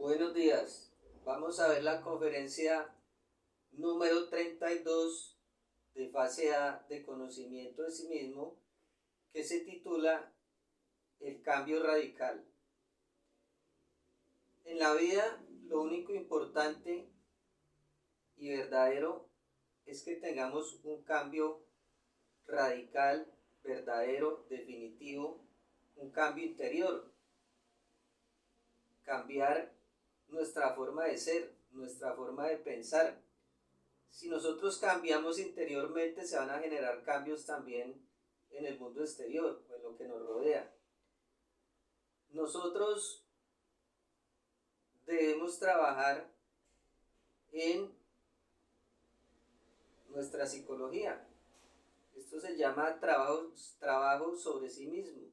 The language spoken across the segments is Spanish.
Buenos días. Vamos a ver la conferencia número 32 de fase A de conocimiento de sí mismo, que se titula El cambio radical. En la vida, lo único importante y verdadero es que tengamos un cambio radical, verdadero, definitivo, un cambio interior. Cambiar nuestra forma de ser, nuestra forma de pensar. Si nosotros cambiamos interiormente, se van a generar cambios también en el mundo exterior o en lo que nos rodea. Nosotros debemos trabajar en nuestra psicología. Esto se llama trabajo sobre sí mismo,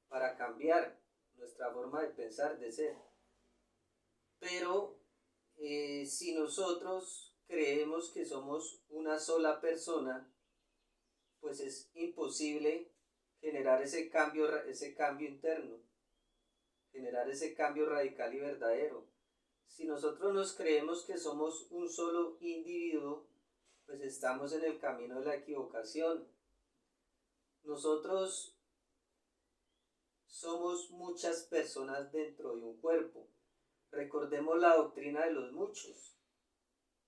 para cambiar nuestra forma de pensar, de ser. Pero si nosotros creemos que somos una sola persona, pues es imposible generar ese cambio interno, generar ese cambio radical y verdadero. Si nosotros nos creemos que somos un solo individuo, pues estamos en el camino de la equivocación. Nosotros somos muchas personas dentro de un cuerpo. Recordemos la doctrina de los muchos.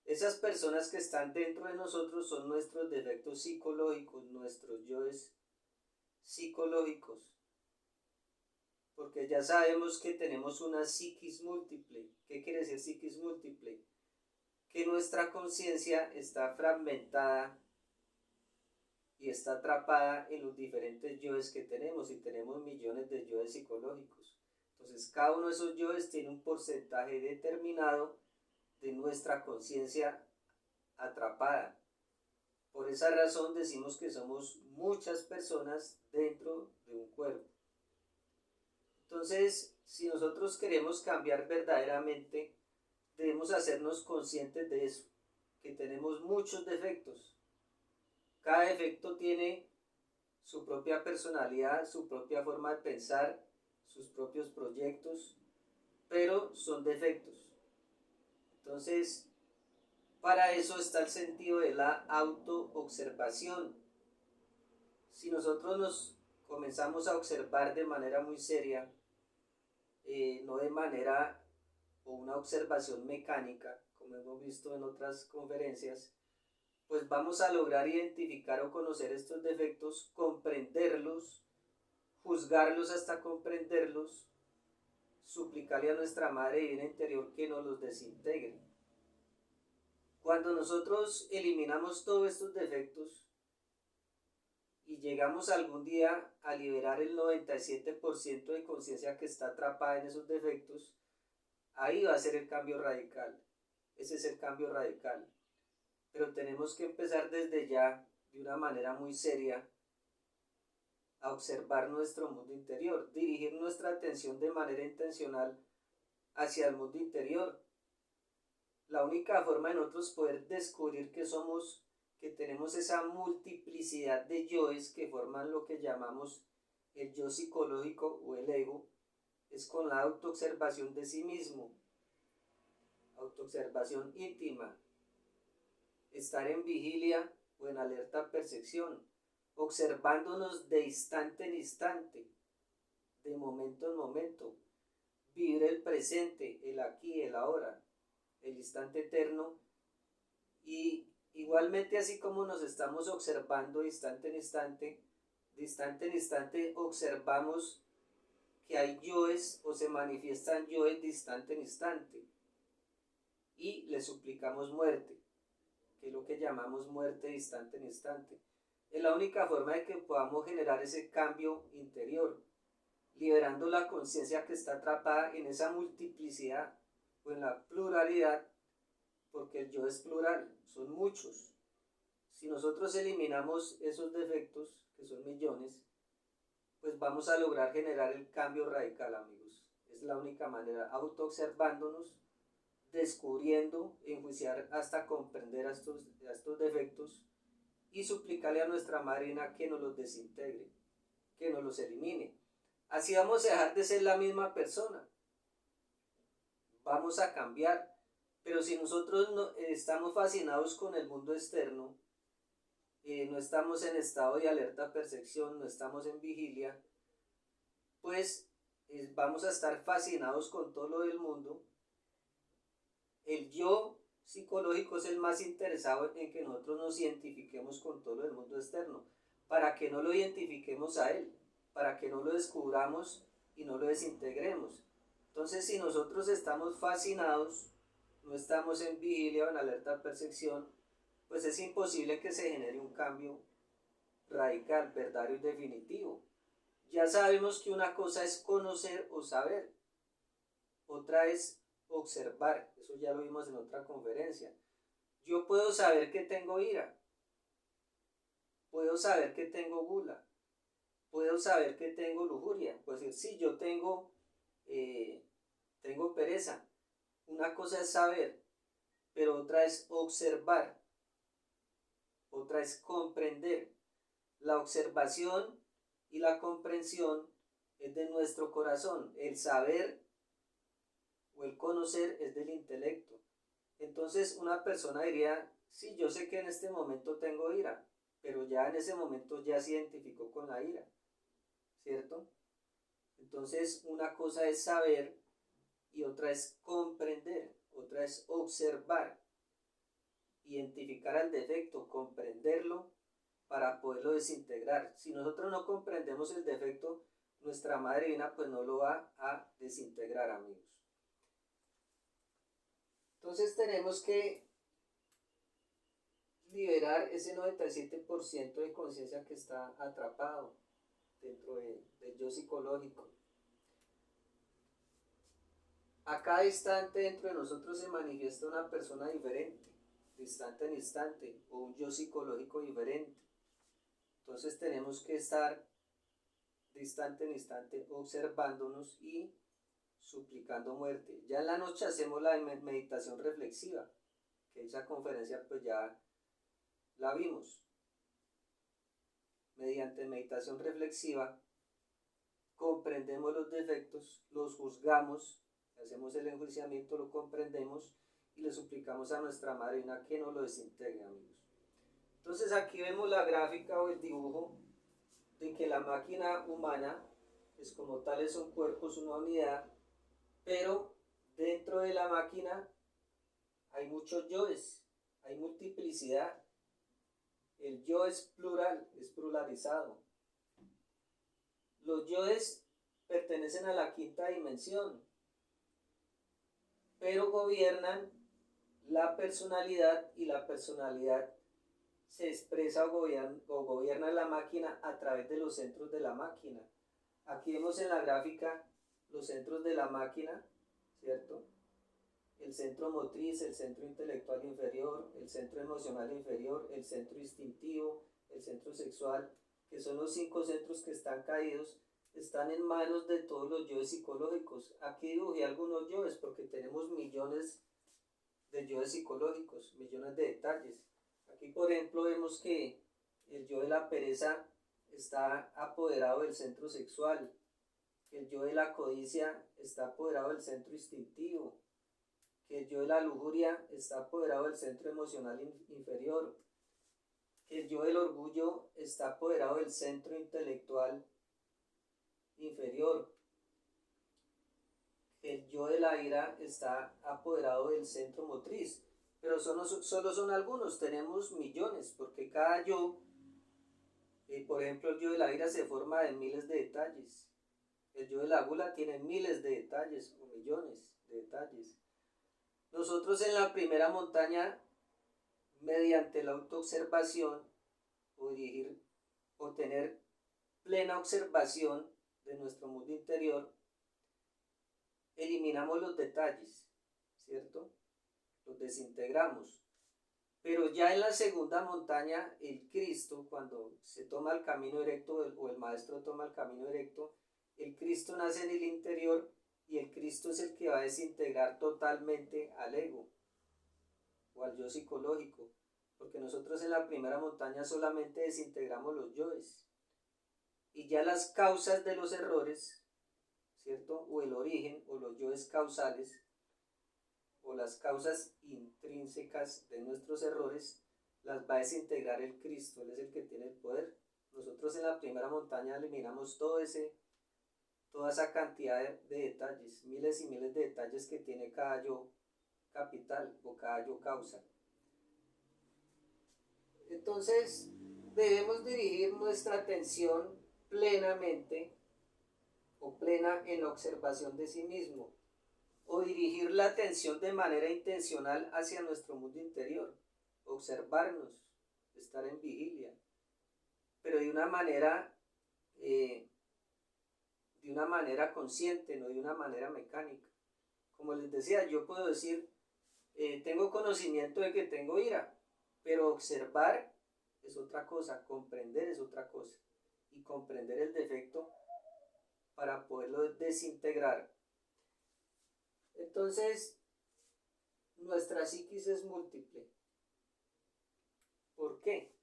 Esas personas que están dentro de nosotros son nuestros defectos psicológicos, nuestros yoes psicológicos, porque ya sabemos que tenemos una psiquis múltiple. ¿Qué quiere decir psiquis múltiple? Que nuestra conciencia está fragmentada y está atrapada en los diferentes yoes que tenemos, y tenemos millones de yoes psicológicos. Entonces cada uno de esos yoes tiene un porcentaje determinado de nuestra conciencia atrapada. Por esa razón decimos que somos muchas personas dentro de un cuerpo. Entonces, si nosotros queremos cambiar verdaderamente, debemos hacernos conscientes de eso, que tenemos muchos defectos. Cada defecto tiene su propia personalidad, su propia forma de pensar, sus propios proyectos, pero son defectos. Entonces, para eso está el sentido de la autoobservación. Si nosotros nos comenzamos a observar de manera muy seria, no de manera o una observación mecánica, como hemos visto en otras conferencias, pues vamos a lograr identificar o conocer estos defectos, comprenderlos, juzgarlos hasta comprenderlos, suplicarle a nuestra Madre Divina Interior que nos los desintegre. Cuando nosotros eliminamos todos estos defectos y llegamos algún día a liberar el 97% de conciencia que está atrapada en esos defectos, ahí va a ser el cambio radical. Ese es el cambio radical. Pero tenemos que empezar desde ya, de una manera muy seria, a observar nuestro mundo interior, dirigir nuestra atención de manera intencional hacia el mundo interior. La única forma de nosotros poder descubrir que tenemos esa multiplicidad de yoes que forman lo que llamamos el yo psicológico o el ego, es con la autoobservación de sí mismo, autoobservación íntima, estar en vigilia o en alerta percepción, observándonos de instante en instante, de momento en momento, vivir el presente, el aquí, el ahora, el instante eterno. Y igualmente, así como nos estamos observando de instante en instante observamos que hay yoes o se manifiestan yoes de instante en instante, y le suplicamos muerte, que es lo que llamamos muerte de instante en instante. Es la única forma de que podamos generar ese cambio interior, liberando la conciencia que está atrapada en esa multiplicidad o en la pluralidad, porque el yo es plural, son muchos. Si nosotros eliminamos esos defectos, que son millones, pues vamos a lograr generar el cambio radical, amigos. Es la única manera, autoobservándonos, descubriendo, enjuiciar hasta comprender a estos defectos, y suplicarle a nuestra Madrina que nos los desintegre, que nos los elimine. Así vamos a dejar de ser la misma persona. vamos a cambiar. Pero si nosotros no, estamos fascinados con el mundo externo, no estamos en estado de alerta percepción, no estamos en vigilia, pues vamos a estar fascinados con todo lo del mundo. El yo psicológico es el más interesado en que nosotros nos identifiquemos con todo lo del mundo externo, para que no lo identifiquemos a él, para que no lo descubramos y no lo desintegremos. Entonces, si nosotros estamos fascinados, no estamos en vigilia o en alerta percepción, pues es imposible que se genere un cambio radical, verdadero y definitivo. Ya sabemos que una cosa es conocer o saber, otra es observar, eso ya lo vimos en otra conferencia. Yo puedo saber que tengo ira, puedo saber que tengo gula, puedo saber que tengo lujuria, puedo decir, sí, yo tengo pereza. Una cosa es saber, pero otra es observar, otra es comprender. La observación y la comprensión es de nuestro corazón, el saber o el conocer es del intelecto. Entonces una persona diría, sí, yo sé que en este momento tengo ira, pero ya en ese momento ya se identificó con la ira, ¿cierto? Entonces una cosa es saber y otra es comprender, otra es observar, identificar el defecto, comprenderlo para poderlo desintegrar. Si nosotros no comprendemos el defecto, nuestra madre divina pues no lo va a desintegrar, amigos. Entonces tenemos que liberar ese 97% de conciencia que está atrapado dentro del yo psicológico. A cada instante dentro de nosotros se manifiesta una persona diferente, de instante en instante, o un yo psicológico diferente. Entonces tenemos que estar de instante en instante observándonos y suplicando muerte. Ya en la noche hacemos la meditación reflexiva, que esa conferencia pues ya la vimos. Mediante meditación reflexiva comprendemos los defectos, los juzgamos, hacemos el enjuiciamiento, lo comprendemos y le suplicamos a nuestra Madre Divina que nos lo desintegre, amigos. Entonces aquí vemos la gráfica o el dibujo de que la máquina humana, pues como tal es un cuerpo, es una unidad, pero dentro de la máquina hay muchos yoes, hay multiplicidad. El yo es plural, es pluralizado. Los yoes pertenecen a la quinta dimensión, pero gobiernan la personalidad y la personalidad se expresa o gobierna la máquina a través de los centros de la máquina. Aquí vemos en la gráfica los centros de la máquina, ¿cierto? El centro motriz, el centro intelectual inferior, el centro emocional inferior, el centro instintivo, el centro sexual, que son los 5 centros que están caídos, están en manos de todos los yoes psicológicos. Aquí dibujé algunos yoes porque tenemos millones de yoes psicológicos, millones de detalles. Aquí, por ejemplo, vemos que el yo de la pereza está apoderado del centro sexual, que el yo de la codicia está apoderado del centro instintivo, que el yo de la lujuria está apoderado del centro emocional inferior, que el yo del orgullo está apoderado del centro intelectual inferior, que el yo de la ira está apoderado del centro motriz. Pero solo son algunos, tenemos millones, porque cada yo, por ejemplo, el yo de la ira se forma de miles de detalles. El yo de la gula tiene miles de detalles o millones de detalles. Nosotros en la primera montaña, mediante la autoobservación o tener plena observación de nuestro mundo interior, eliminamos los detalles, ¿cierto? Los desintegramos. Pero ya en la segunda montaña, el Cristo, cuando se toma el camino directo o el Maestro toma el camino directo, el Cristo nace en el interior y el Cristo es el que va a desintegrar totalmente al ego o al yo psicológico, porque nosotros en la primera montaña solamente desintegramos los yoes y ya las causas de los errores, ¿cierto? O el origen o los yoes causales o las causas intrínsecas de nuestros errores las va a desintegrar el Cristo. Él es el que tiene el poder. Nosotros en la primera montaña eliminamos toda esa cantidad de detalles, miles y miles de detalles que tiene cada yo capital o cada yo causa. Entonces debemos dirigir nuestra atención plenamente o plena en la observación de sí mismo, o dirigir la atención de manera intencional hacia nuestro mundo interior, observarnos, estar en vigilia, pero de una manera consciente, no de una manera mecánica. Como les decía, yo puedo decir, tengo conocimiento de que tengo ira, pero observar es otra cosa, comprender es otra cosa, y comprender el defecto para poderlo desintegrar. Entonces, nuestra psiquis es múltiple. ¿Por qué?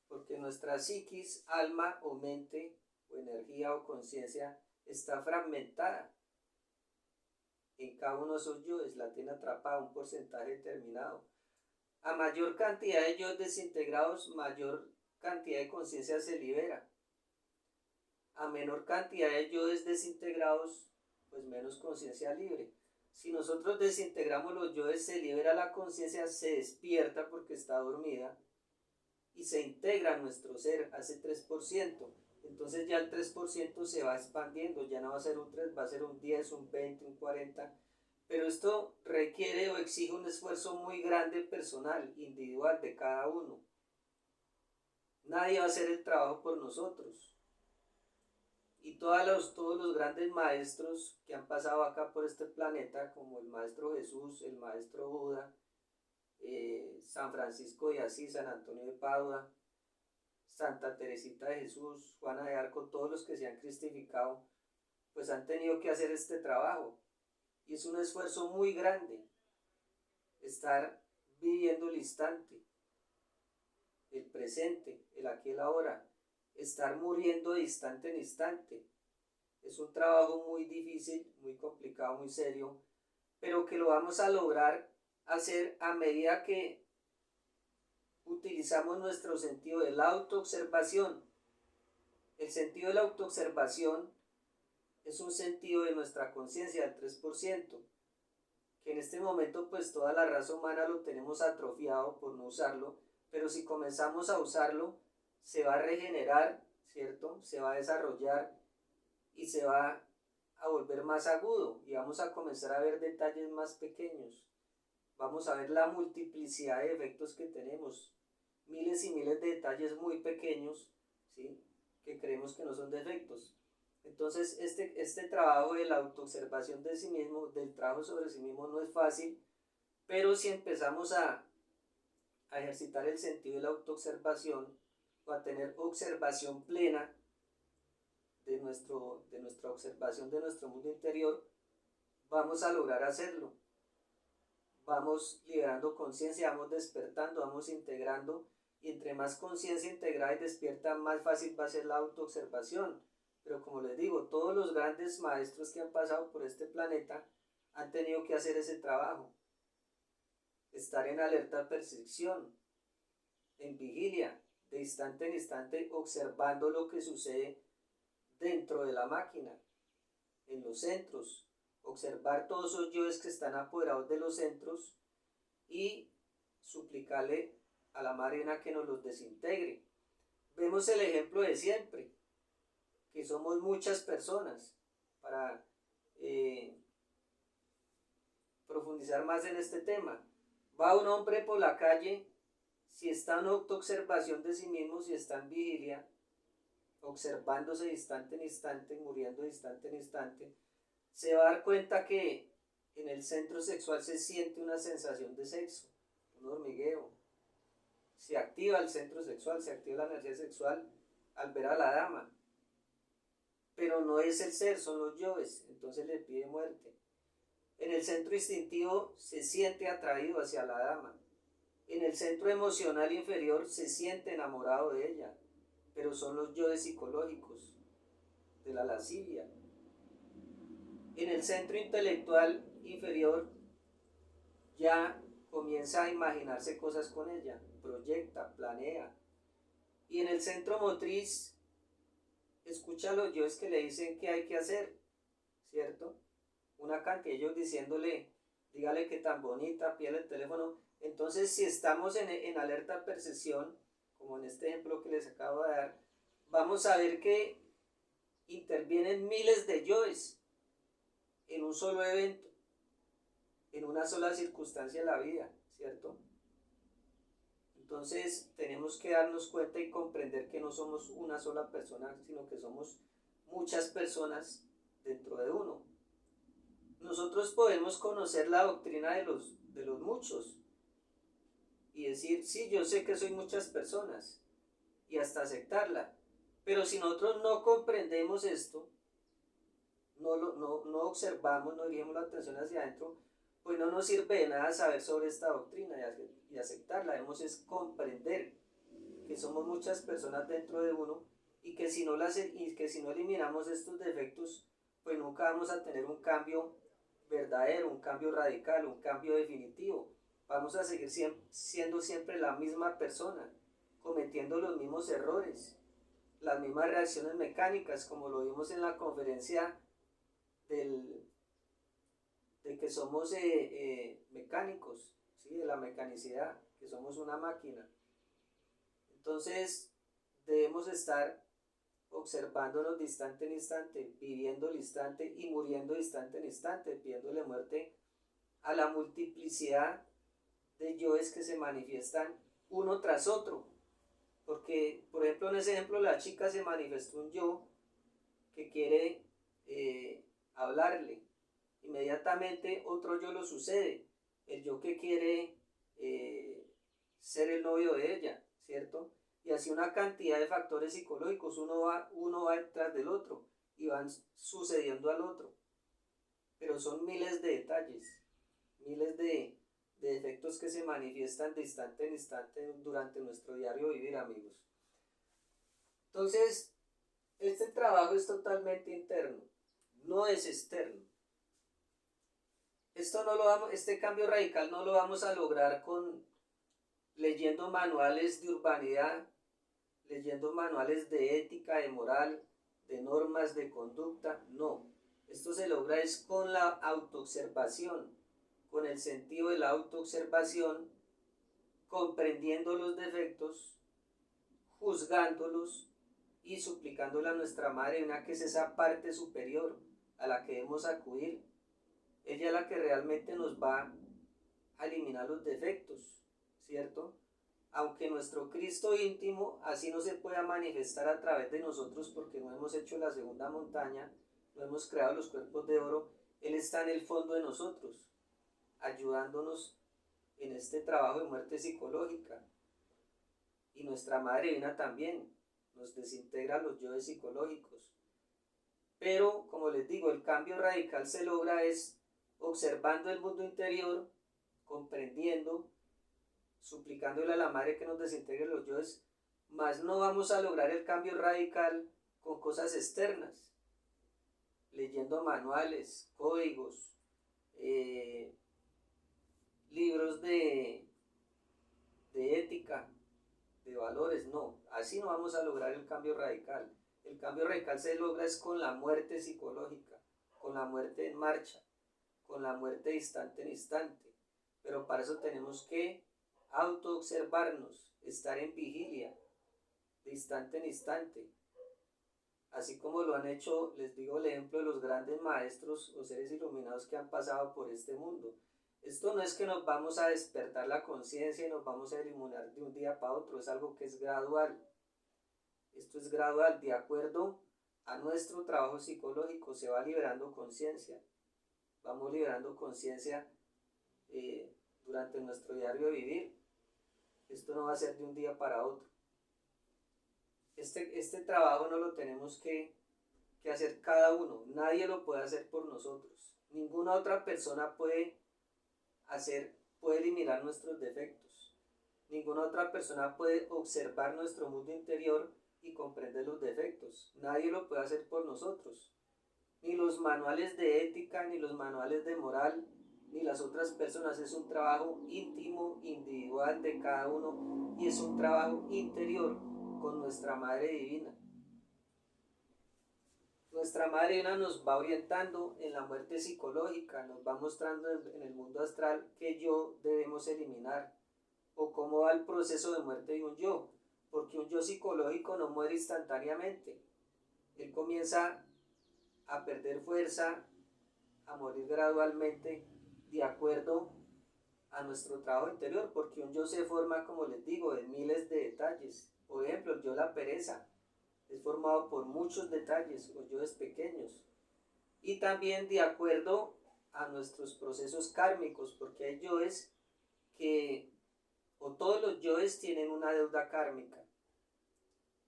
Porque nuestra psiquis, alma o mente, o energía o conciencia, está fragmentada. En cada uno de esos yoes la tiene atrapada un porcentaje determinado. A mayor cantidad de yoes desintegrados, mayor cantidad de conciencia se libera. A menor cantidad de yoes desintegrados, pues menos conciencia libre. Si nosotros desintegramos los yoes, se libera la conciencia, se despierta porque está dormida y se integra a nuestro ser, hace 3%. Entonces ya el 3% se va expandiendo, ya no va a ser un 3, va a ser un 10, un 20, un 40. Pero esto requiere o exige un esfuerzo muy grande personal, individual de cada uno. Nadie va a hacer el trabajo por nosotros. Y todos los grandes maestros que han pasado acá por este planeta, como el maestro Jesús, el maestro Buda, San Francisco de Asís, San Antonio de Padua, Santa Teresita de Jesús, Juana de Arco, todos los que se han cristificado, pues han tenido que hacer este trabajo. Y es un esfuerzo muy grande estar viviendo el instante, el presente, el aquí y el ahora, estar muriendo de instante en instante. Es un trabajo muy difícil, muy complicado, muy serio, pero que lo vamos a lograr hacer a medida que utilizamos nuestro sentido de la autoobservación. El sentido de la autoobservación es un sentido de nuestra conciencia del 3%, que en este momento pues toda la raza humana lo tenemos atrofiado por no usarlo, pero si comenzamos a usarlo, se va a regenerar, ¿cierto? Se va a desarrollar y se va a volver más agudo y vamos a comenzar a ver detalles más pequeños. Vamos a ver la multiplicidad de efectos que tenemos, miles y miles de detalles muy pequeños, ¿sí?, que creemos que no son defectos. Entonces este trabajo de la autoobservación de sí mismo, del trabajo sobre sí mismo, no es fácil, pero si empezamos a ejercitar el sentido de la autoobservación o a tener observación plena de nuestra observación de nuestro mundo interior, vamos a lograr hacerlo. Vamos liberando conciencia, vamos despertando, vamos integrando, y entre más conciencia integrada y despierta, más fácil va a ser la autoobservación. Pero como les digo, todos los grandes maestros que han pasado por este planeta han tenido que hacer ese trabajo. Estar en alerta percepción, en vigilia, de instante en instante, observando lo que sucede dentro de la máquina, en los centros, observar todos esos yoes que están apoderados de los centros y suplicarle a la Madre que nos los desintegre. Vemos el ejemplo de siempre, que somos muchas personas. Para profundizar más en este tema, va un hombre por la calle, si está en autoobservación de sí mismo, si está en vigilia, observándose de instante en instante, muriendo de instante en instante, se va a dar cuenta que en el centro sexual se siente una sensación de sexo, un hormigueo. Se activa el centro sexual, se activa la energía sexual al ver a la dama. Pero no es el ser, son los yoes, entonces le pide muerte. En el centro instintivo se siente atraído hacia la dama. En el centro emocional inferior se siente enamorado de ella, pero son los yoes psicológicos de la lascivia. En el centro intelectual inferior ya comienza a imaginarse cosas con ella, proyecta, planea. Y en el centro motriz escucha a los yoes que le dicen qué hay que hacer, ¿cierto? Una cantidad de ellos diciéndole, dígale que tan bonita, pídale el teléfono. Entonces, si estamos en alerta percepción, como en este ejemplo que les acabo de dar, vamos a ver que intervienen miles de yoes en un solo evento, en una sola circunstancia de la vida, ¿cierto? Entonces tenemos que darnos cuenta y comprender que no somos una sola persona, sino que somos muchas personas dentro de uno. Nosotros podemos conocer la doctrina de los muchos y decir, sí, yo sé que soy muchas personas y hasta aceptarla, pero si nosotros no comprendemos esto, no observamos, no dirigimos la atención hacia adentro, pues no nos sirve de nada saber sobre esta doctrina y aceptarla. Debemos es comprender que somos muchas personas dentro de uno y que si no eliminamos estos defectos, pues nunca vamos a tener un cambio verdadero, un cambio radical, un cambio definitivo. Vamos a seguir siendo siempre la misma persona, cometiendo los mismos errores, las mismas reacciones mecánicas, como lo vimos en la conferencia de que somos mecánicos, ¿sí? De la mecanicidad, que somos una máquina. Entonces debemos estar observándonos de instante en instante, viviendo el instante y muriendo de instante en instante, pidiéndole muerte a la multiplicidad de yoes que se manifiestan uno tras otro. Porque, por ejemplo, en ese ejemplo, la chica se manifestó un yo que quiere hablarle. Inmediatamente otro yo lo sucede, el yo que quiere ser el novio de ella, ¿cierto? Y así una cantidad de factores psicológicos, uno va detrás del otro y van sucediendo al otro. Pero son miles de detalles, miles de defectos que se manifiestan de instante en instante durante nuestro diario vivir, amigos. Entonces, este trabajo es totalmente interno, no es externo. Este cambio radical no lo vamos a lograr leyendo manuales de urbanidad, leyendo manuales de ética, de moral, de normas de conducta, no. Esto se logra es con la autoobservación, con el sentido de la autoobservación, comprendiendo los defectos, juzgándolos y suplicándole a nuestra Madre Divina, que es esa parte superior a la que debemos acudir. Ella es la que realmente nos va a eliminar los defectos, ¿cierto? Aunque nuestro Cristo íntimo así no se pueda manifestar a través de nosotros porque no hemos hecho la segunda montaña, no hemos creado los cuerpos de oro, Él está en el fondo de nosotros, ayudándonos en este trabajo de muerte psicológica. Y nuestra Madre Divina también nos desintegra los yoes psicológicos. Pero, como les digo, el cambio radical se logra es observando el mundo interior, comprendiendo, suplicándole a la Madre que nos desintegre los yoes, mas no vamos a lograr el cambio radical con cosas externas, leyendo manuales, códigos, libros de ética, de valores, no, así no vamos a lograr el cambio radical. El cambio radical se logra es con la muerte psicológica, con la muerte en marcha, con la muerte de instante en instante. Pero para eso tenemos que autoobservarnos, estar en vigilia, de instante en instante. Así como lo han hecho, les digo el ejemplo de los grandes maestros o seres iluminados que han pasado por este mundo. Esto no es que nos vamos a despertar la conciencia y nos vamos a iluminar de un día para otro, es algo que es gradual. Esto es gradual, de acuerdo a nuestro trabajo psicológico, se va liberando conciencia. Vamos liberando conciencia durante nuestro diario de vivir. Esto no va a ser de un día para otro. Este trabajo no lo tenemos que hacer cada uno. Nadie lo puede hacer por nosotros. Ninguna otra persona puede eliminar nuestros defectos. Ninguna otra persona puede observar nuestro mundo interior y comprender los defectos. Nadie lo puede hacer por nosotros. Ni los manuales de ética, ni los manuales de moral, ni las otras personas, es un trabajo íntimo, individual de cada uno y es un trabajo interior con nuestra Madre Divina. Nuestra Madre Divina nos va orientando en la muerte psicológica, nos va mostrando en el mundo astral qué yo debemos eliminar o cómo va el proceso de muerte de un yo, porque un yo psicológico no muere instantáneamente, él comienza a perder fuerza, a morir gradualmente de acuerdo a nuestro trabajo interior, porque un yo se forma, como les digo, de miles de detalles. Por ejemplo, el yo la pereza es formado por muchos detalles o yoes pequeños, y también de acuerdo a nuestros procesos kármicos, porque hay yoes que, o todos los yoes tienen una deuda kármica.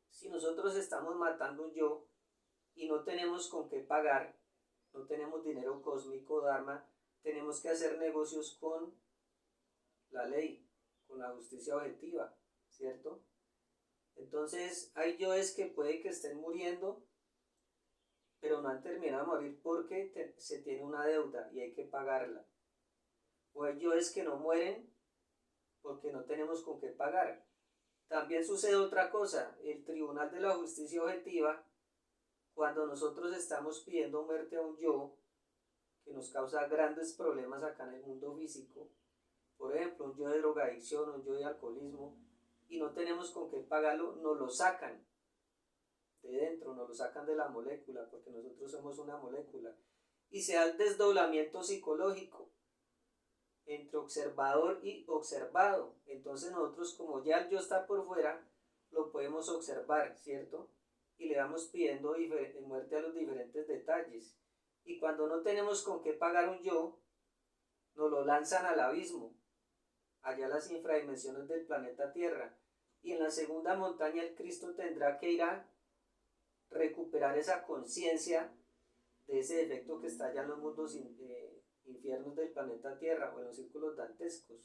Si nosotros estamos matando un yo y no tenemos con qué pagar, no tenemos dinero cósmico, dharma, tenemos que hacer negocios con la ley, con la justicia objetiva, ¿cierto? Entonces hay yoes que puede que estén muriendo, pero no han terminado de morir porque se tiene una deuda y hay que pagarla. O hay yoes que no mueren porque no tenemos con qué pagar. También sucede otra cosa, el Tribunal de la Justicia Objetiva, cuando nosotros estamos pidiendo muerte a un yo que nos causa grandes problemas acá en el mundo físico, por ejemplo, un yo de drogadicción, un yo de alcoholismo, y no tenemos con qué pagarlo, nos lo sacan de dentro, nos lo sacan de la molécula, porque nosotros somos una molécula, y se da el desdoblamiento psicológico entre observador y observado. Entonces nosotros, como ya el yo está por fuera, lo podemos observar, ¿cierto? Y le vamos pidiendo muerte a los diferentes detalles, y cuando no tenemos con qué pagar un yo, nos lo lanzan al abismo, allá a las infradimensiones del planeta Tierra, y en la segunda montaña el Cristo tendrá que ir a recuperar esa conciencia de ese defecto que está allá en los mundos infiernos del planeta Tierra o en los círculos dantescos.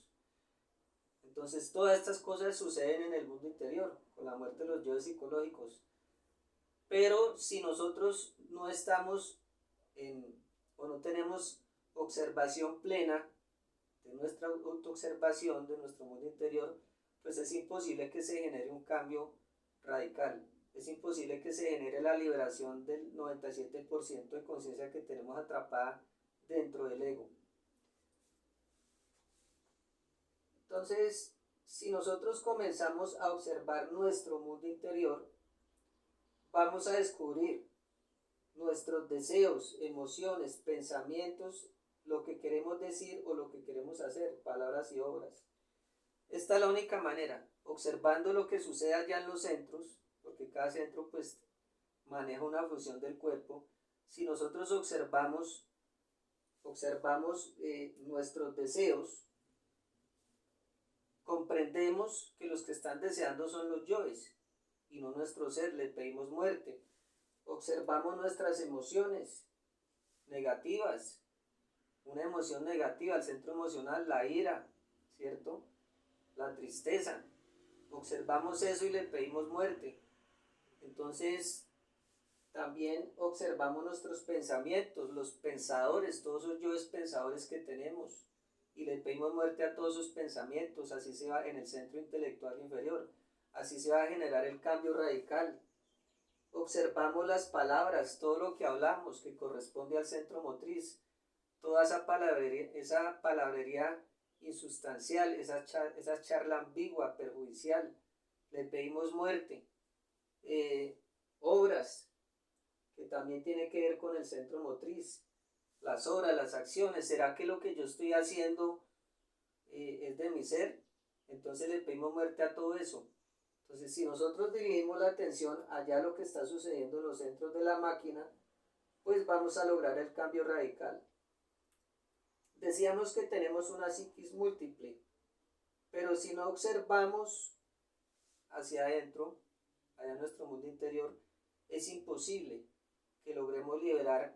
Entonces todas estas cosas suceden en el mundo interior, con la muerte de los yoes psicológicos. Pero si nosotros no estamos o no tenemos observación plena de nuestra autoobservación, de nuestro mundo interior, pues es imposible que se genere un cambio radical. Es imposible que se genere la liberación del 97% de conciencia que tenemos atrapada dentro del ego. Entonces, si nosotros comenzamos a observar nuestro mundo interior, vamos a descubrir nuestros deseos, emociones, pensamientos, lo que queremos decir o lo que queremos hacer, palabras y obras. Esta es la única manera, observando lo que sucede allá en los centros, porque cada centro pues maneja una función del cuerpo. Si nosotros observamos nuestros deseos, comprendemos que los que están deseando son los yoes y no nuestro ser, le pedimos muerte. Observamos nuestras emociones negativas, una emoción negativa, el centro emocional, la ira, ¿cierto? La tristeza. Observamos eso y le pedimos muerte. Entonces, también observamos nuestros pensamientos, los pensadores, todos esos yoes pensadores que tenemos, y le pedimos muerte a todos esos pensamientos. Así se va en el centro intelectual inferior, así se va a generar el cambio radical. Observamos las palabras, todo lo que hablamos que corresponde al centro motriz, toda esa palabrería insustancial, esa charla ambigua, perjudicial, le pedimos muerte. Obras, que también tiene que ver con el centro motriz, las obras, las acciones, ¿será que lo que yo estoy haciendo es de mi ser? Entonces le pedimos muerte a todo eso. Entonces, si nosotros dirigimos la atención allá a lo que está sucediendo en los centros de la máquina, pues vamos a lograr el cambio radical. Decíamos que tenemos una psiquis múltiple, pero si no observamos hacia adentro, allá en nuestro mundo interior, es imposible que logremos liberar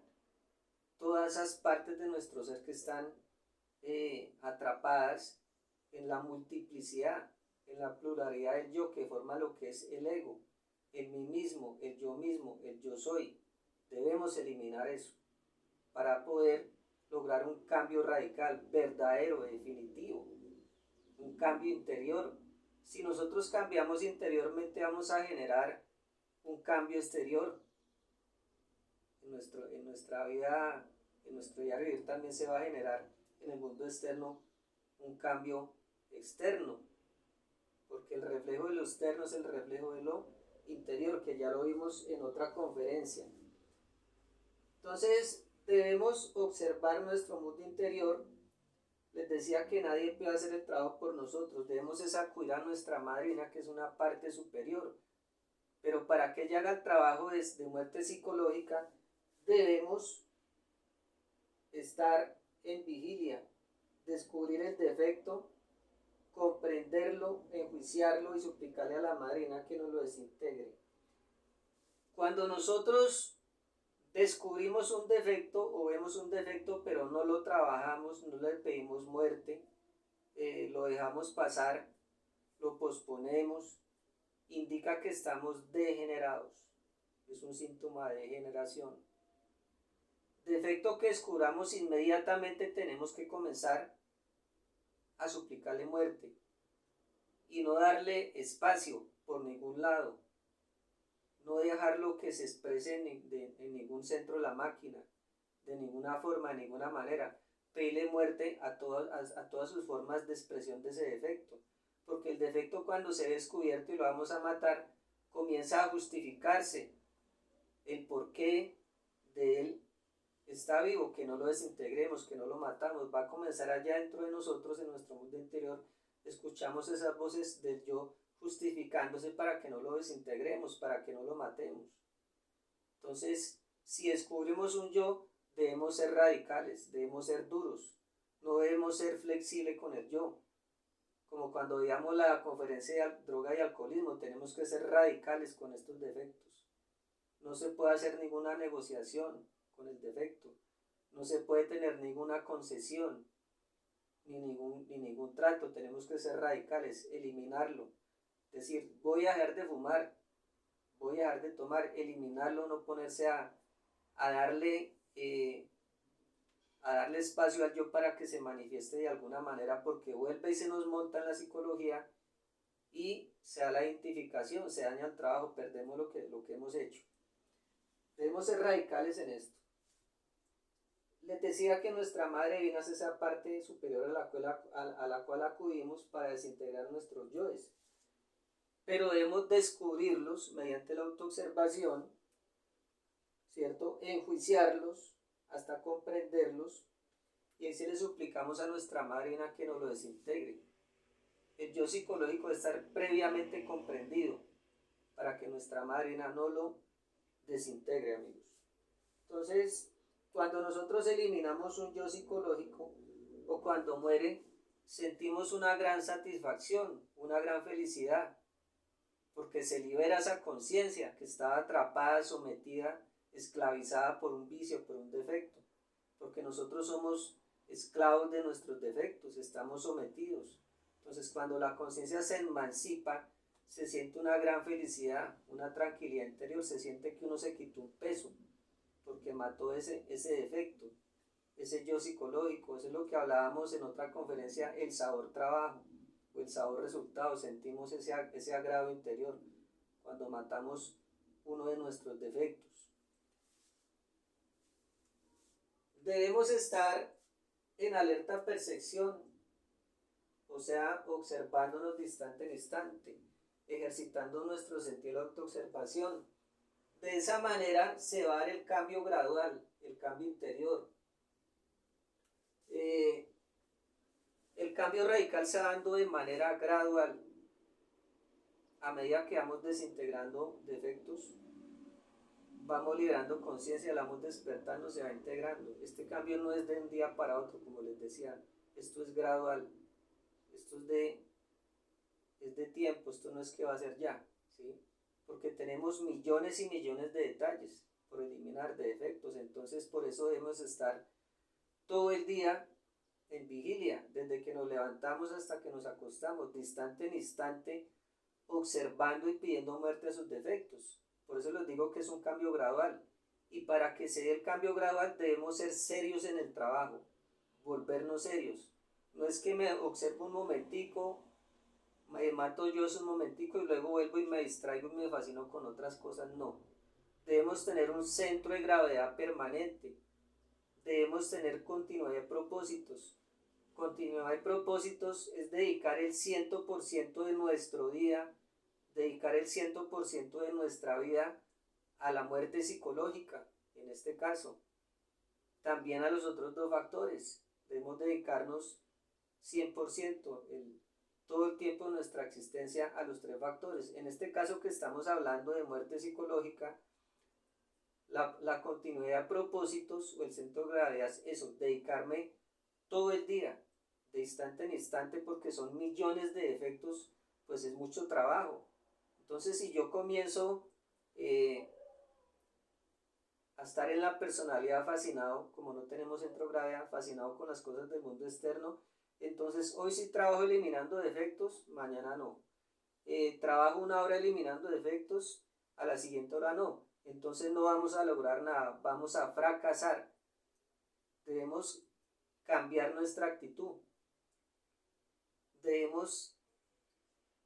todas esas partes de nuestro ser que están atrapadas en la multiplicidad, en la pluralidad del yo que forma lo que es el ego, el mí mismo, el yo soy. Debemos eliminar eso para poder lograr un cambio radical, verdadero, definitivo, un cambio interior. Si nosotros cambiamos interiormente, vamos a generar un cambio exterior. En nuestra vida, en nuestro diario vivir también se va a generar en el mundo externo un cambio externo, porque el reflejo de lo externo es el reflejo de lo interior, que ya lo vimos en otra conferencia. Entonces debemos observar nuestro mundo interior. Les decía que nadie puede hacer el trabajo por nosotros, debemos acudir a nuestra madrina, que es una parte superior, pero para que ella haga el trabajo de muerte psicológica, debemos estar en vigilia, descubrir el defecto, comprenderlo, enjuiciarlo y suplicarle a la madrina que nos lo desintegre. Cuando nosotros descubrimos un defecto o vemos un defecto pero no lo trabajamos, no le pedimos muerte, lo dejamos pasar, lo posponemos, indica que estamos degenerados. Es un síntoma de degeneración. Defecto que descubramos inmediatamente tenemos que comenzar a suplicarle muerte y no darle espacio por ningún lado, no dejarlo que se exprese en ningún centro de la máquina, de ninguna forma, de ninguna manera. Pedirle muerte a todas sus formas de expresión de ese defecto, porque el defecto, cuando se ve descubierto y lo vamos a matar, comienza a justificarse el porqué de él está vivo, que no lo desintegremos, que no lo matamos. Va a comenzar allá dentro de nosotros, en nuestro mundo interior. Escuchamos esas voces del yo justificándose para que no lo desintegremos, para que no lo matemos. Entonces, si descubrimos un yo, debemos ser radicales, debemos ser duros, no debemos ser flexibles con el yo. Como cuando veíamos la conferencia de droga y alcoholismo, tenemos que ser radicales con estos defectos. No se puede hacer ninguna negociación con el defecto, no se puede tener ninguna concesión ni ningún trato. Tenemos que ser radicales, eliminarlo, decir, voy a dejar de fumar, voy a dejar de tomar, eliminarlo, no ponerse a darle espacio al yo para que se manifieste de alguna manera, porque vuelve y se nos monta en la psicología y se da la identificación, se daña el trabajo, perdemos lo que hemos hecho. Debemos ser radicales en esto. Les decía que nuestra madre divina es esa parte superior a la cual acudimos para desintegrar nuestros yoes. Pero debemos descubrirlos mediante la autoobservación, ¿cierto? Enjuiciarlos hasta comprenderlos, y así le suplicamos a nuestra madre divina que nos lo desintegre. El yo psicológico debe estar previamente comprendido para que nuestra madre divina no lo desintegre, amigos. Entonces, cuando nosotros eliminamos un yo psicológico o cuando muere, sentimos una gran satisfacción, una gran felicidad, porque se libera esa conciencia que estaba atrapada, sometida, esclavizada por un vicio, por un defecto, porque nosotros somos esclavos de nuestros defectos, estamos sometidos. Entonces, cuando la conciencia se emancipa, se siente una gran felicidad, una tranquilidad interior, se siente que uno se quitó un peso, porque mató ese defecto, ese yo psicológico. Eso es lo que hablábamos en otra conferencia, el sabor trabajo o el sabor resultado. Sentimos ese agrado interior cuando matamos uno de nuestros defectos. Debemos estar en alerta percepción, o sea, observándonos de instante en instante, ejercitando nuestro sentido de autoobservación. De esa manera se va a dar el cambio gradual, el cambio interior. El cambio radical se va dando de manera gradual. A medida que vamos desintegrando defectos, vamos liberando conciencia, la vamos despertando, se va integrando. Este cambio no es de un día para otro, como les decía. Esto es gradual. Esto es de tiempo. Esto no es que va a ser ya, ¿sí? Porque tenemos millones y millones de detalles por eliminar, de defectos. Entonces, por eso debemos estar todo el día en vigilia, desde que nos levantamos hasta que nos acostamos, de instante en instante, observando y pidiendo muerte a sus defectos. Por eso les digo que es un cambio gradual. Y para que se dé el cambio gradual debemos ser serios en el trabajo, volvernos serios. No es que me observo un momentico, me mato yo un momentico y luego vuelvo y me distraigo y me fascino con otras cosas, no. Debemos tener un centro de gravedad permanente, debemos tener continuidad de propósitos. Continuidad de propósitos es dedicar el 100% de nuestro día, dedicar el 100% de nuestra vida a la muerte psicológica, en este caso. También a los otros dos factores. Debemos dedicarnos 100%, todo el tiempo de nuestra existencia a los tres factores. En este caso que estamos hablando de muerte psicológica, la continuidad de propósitos o el centro de gravedad es eso, dedicarme todo el día, de instante en instante, porque son millones de defectos, pues es mucho trabajo. Entonces si yo comienzo a estar en la personalidad fascinado, como no tenemos centro de gravedad, fascinado con las cosas del mundo externo, entonces hoy sí trabajo eliminando defectos, mañana no. Trabajo una hora eliminando defectos, a la siguiente hora no. Entonces no vamos a lograr nada, vamos a fracasar. Debemos cambiar nuestra actitud. Debemos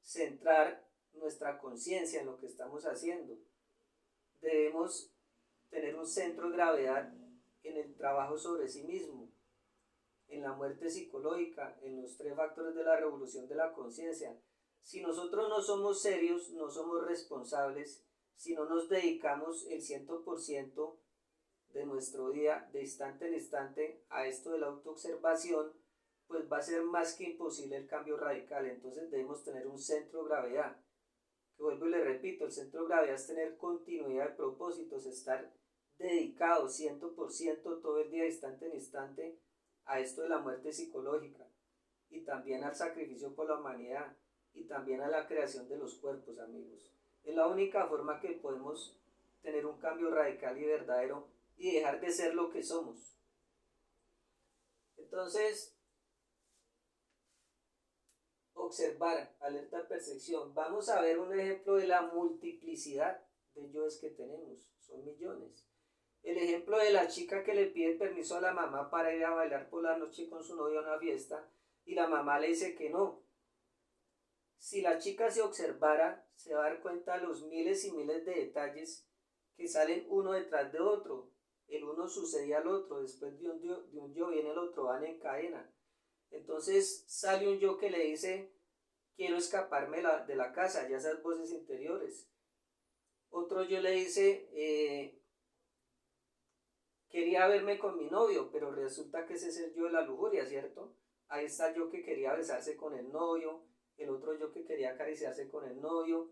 centrar nuestra conciencia en lo que estamos haciendo. Debemos tener un centro de gravedad en el trabajo sobre sí mismo, en la muerte psicológica, en los tres factores de la revolución de la conciencia. Si nosotros no somos serios, no somos responsables, si no nos dedicamos el 100% de nuestro día, de instante en instante, a esto de la autoobservación, pues va a ser más que imposible el cambio radical. Entonces debemos tener un centro de gravedad. Que vuelvo y le repito, el centro de gravedad es tener continuidad de propósitos, estar dedicado 100% todo el día, de instante en instante, a esto de la muerte psicológica y también al sacrificio por la humanidad y también a la creación de los cuerpos, amigos. Es la única forma que podemos tener un cambio radical y verdadero y dejar de ser lo que somos. Entonces, observar, alerta percepción. Vamos a ver un ejemplo de la multiplicidad de yoes que tenemos, son millones. El ejemplo de la chica que le pide permiso a la mamá para ir a bailar por la noche con su novio a una fiesta y la mamá le dice que no. Si la chica se observara, se va a dar cuenta de los miles y miles de detalles que salen uno detrás de otro. El uno sucede al otro, después de un yo viene el otro, van en cadena. Entonces sale un yo que le dice, quiero escaparme de la casa, ya esas voces interiores. Otro yo le dice, quería verme con mi novio, pero resulta que ese es el yo de la lujuria, ¿cierto? Ahí está el yo que quería besarse con el novio, el otro yo que quería acariciarse con el novio.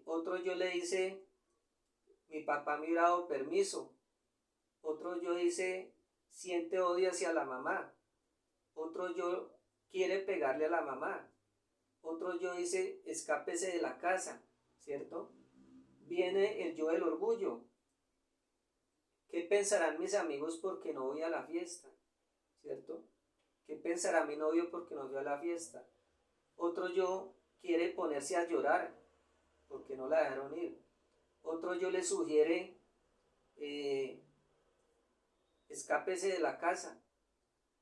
Otro yo le dice, mi papá me hubiera dado permiso. Otro yo dice, siente odio hacia la mamá. Otro yo quiere pegarle a la mamá. Otro yo dice, escápese de la casa, ¿cierto? Viene el yo del orgullo. ¿Qué pensarán mis amigos porque no voy a la fiesta? ¿Cierto? ¿Qué pensará mi novio porque no fue a la fiesta? Otro yo quiere ponerse a llorar porque no la dejaron ir. Otro yo le sugiere, escápese de la casa.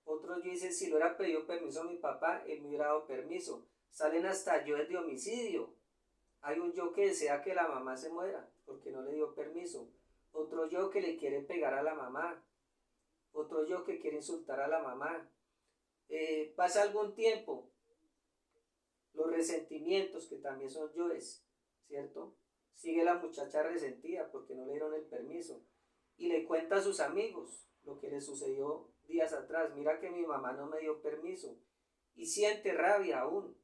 Otro yo dice, si le hubiera pedido permiso a mi papá, él me hubiera dado permiso. Salen hasta yoes de homicidio. Hay un yo que desea que la mamá se muera porque no le dio permiso. Otro yo que le quiere pegar a la mamá. Otro yo que quiere insultar a la mamá. Pasa algún tiempo, los resentimientos, que también son yoes, ¿cierto? Sigue la muchacha resentida porque no le dieron el permiso y le cuenta a sus amigos lo que le sucedió días atrás. Mira que mi mamá no me dio permiso, y siente rabia aún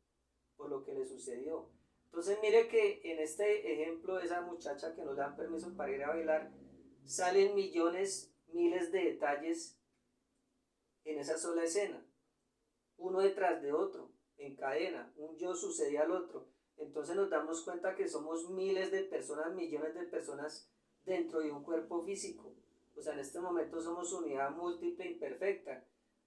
por lo que le sucedió. Entonces mire que en este ejemplo de esa muchacha que no le dan permiso para ir a bailar, salen millones, miles de detalles en esa sola escena, uno detrás de otro, en cadena, un yo sucede al otro. Entonces nos damos cuenta que somos miles de personas, millones de personas dentro de un cuerpo físico. O sea, en este momento somos unidad múltiple e imperfecta.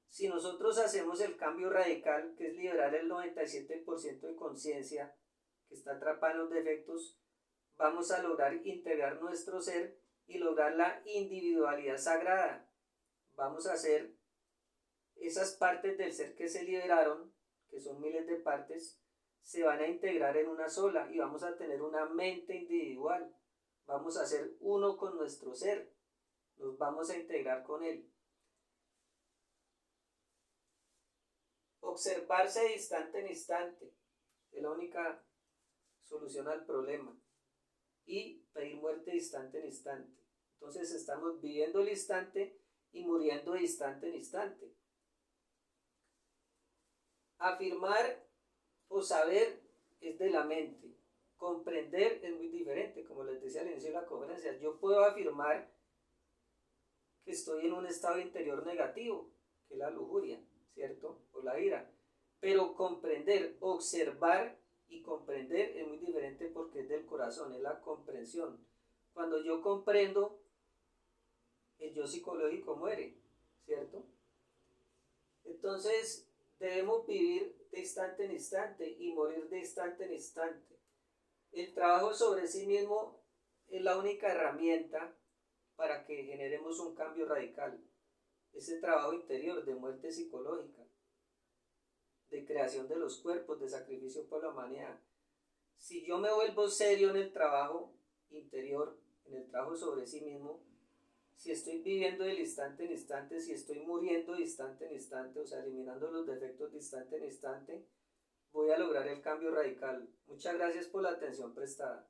Si nosotros hacemos el cambio radical, que es liberar el 97% de conciencia que está atrapada en los defectos, vamos a lograr integrar nuestro ser y lograr la individualidad sagrada. Vamos a hacer esas partes del ser que se liberaron, que son miles de partes, se van a integrar en una sola y vamos a tener una mente individual. Vamos a ser uno con nuestro ser, nos vamos a integrar con él. Observarse de instante en instante es la única solución al problema. Y pedir muerte de instante en instante. Entonces estamos viviendo el instante y muriendo de instante en instante. Afirmar o saber es de la mente. Comprender es muy diferente, como les decía al inicio de la conferencia. Yo puedo afirmar que estoy en un estado interior negativo, que es la lujuria, ¿cierto? O la ira. Pero comprender, observar y comprender es muy diferente porque es del corazón, es la comprensión. Cuando yo comprendo, el yo psicológico muere, ¿cierto? Entonces debemos vivir de instante en instante y morir de instante en instante. El trabajo sobre sí mismo es la única herramienta para que generemos un cambio radical. Ese trabajo interior de muerte psicológica, de creación de los cuerpos, de sacrificio por la humanidad. Si yo me vuelvo serio en el trabajo interior, en el trabajo sobre sí mismo, si estoy viviendo del instante en instante, si estoy muriendo de instante en instante, o sea, eliminando los defectos de instante en instante, voy a lograr el cambio radical. Muchas gracias por la atención prestada.